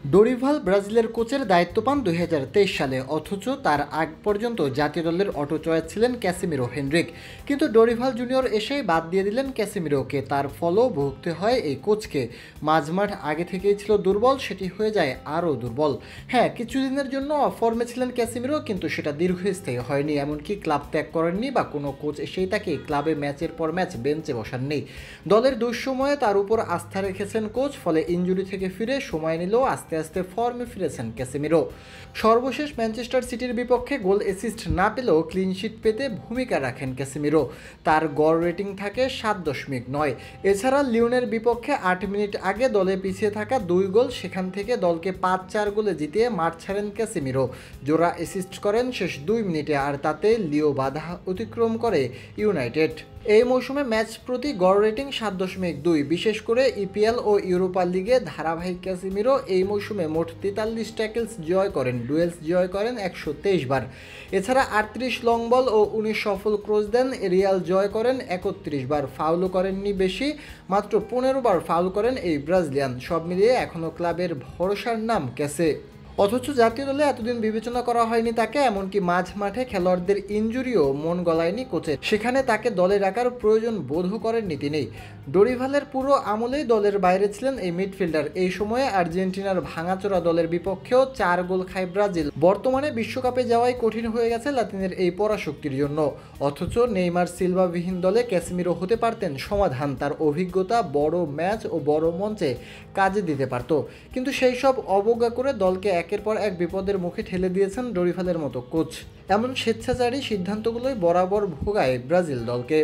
Dorival ব্রাজিলের কোচের দায়িত্ব পান ২০২৩ সালে, অথচ তার আগ পর্যন্ত জাতীয় দলের অটো চয়েস ছিলেন ক্যাসিমিরো হেনরিক। কিন্তু ডোরিভাল জুনিয়র এসেই বাদ দিয়ে দিলেন ক্যাসিমিরোকে, তার ফলও ভুগতে হয় এই কোচকে। মাঝমাঠ আগে থেকেই ছিল দুর্বল, সেটি হয়ে যায় আরও দুর্বল। হ্যাঁ, কিছুদিনের জন্য ফর্মে ছিলেন ক্যাসিমিরো, কিন্তু সেটা দীর্ঘস্থায়ী হয়নি। এমনকি ক্লাব ত্যাগ করেননি বা কোনো কোচ এসেই তাকে ক্লাবে ম্যাচের পর ম্যাচ বেঞ্চে বসাননি। দলের দুঃসময়ে তার উপর আস্থা রেখেছেন কোচ, ফলে ইনজুরি থেকে ফিরে সময় নিলেও আস্তে আস্তে ফর্মে ফিরেছেন ক্যাসেমিরো। সর্বশেষ ম্যানচেস্টার সিটির বিপক্ষে গোল অ্যাসিস্ট না পেলেও ক্লিনশিট পেতে ভূমিকা রাখেন ক্যাসেমিরো। তার গড় রেটিং থাকে 7.9। এছাড়া লিওনের বিপক্ষে 8 মিনিট আগে দলে পিছিয়ে থাকা 2 গোল, সেখান থেকে দলকে 5-4 গোলে জিতিয়ে মাঠ ছাড়েন ক্যাসেমিরো। জোড়া অ্যাসিস্ট করেন শেষ 2 মিনিটে, আর তাতে লিও বাধা অতিক্রম করে ইউনাইটেড। এই মৌসুমে ম্যাচ প্রতি গড় রেটিং 7.2। বিশেষ করে ইপিএল ও ইউরোপা লিগে ধারাবাহিক ক্যাসিমিরো এই মৌসুমে মোট 43 ট্যাকেলস জয় করেন, ডুয়েলস জয় করেন 123 বার। এছাড়া 38 লং বল ও 19 সফল ক্রস দেন, রিয়াল জয় করেন 31 বার। ফাউলও করেননি বেশি, মাত্র 15 বার ফাউল করেন এই ব্রাজিলিয়ান। সব মিলিয়ে এখনও ক্লাবের ভরসার নাম ক্যাসে। অথচ জাতীয় দলে এতদিন বিবেচনা করা হয়নি তাকে, এমনকি মাঝ মাঠে খেলোয়াড়দের ইনজুরিও মন গলায়নি কোচের। সেখানে তাকে দলে রাখার প্রয়োজন বোধও করেননি তিনি। ডোরিভালের পুরো আমলেই দলের বাইরে ছিলেন এই মিডফিল্ডার। এই সময়ে আর্জেন্টিনার ভাঙাচোরা দলের বিপক্ষেও 4 গোল খায় ব্রাজিল। বর্তমানে বিশ্বকাপে যাওয়াই কঠিন হয়ে গেছে লাতিনের এই পরাশক্তির জন্য। অথচ নেইমার সিলভাবিহীন দলে ক্যাসিমিরো হতে পারতেন সমাধান। তার অভিজ্ঞতা বড় ম্যাচ ও বড় মঞ্চে কাজে দিতে পারত, কিন্তু সেই সব অবজ্ঞা করে দলকে একের পর এক বিপদের মুখে ঠেলে দিয়েছেন ডোরিভালের মতো কোচ। এমন স্বেচ্ছাচারী সিদ্ধান্তগুলোই বরাবর ভোগায় ব্রাজিল দলকে।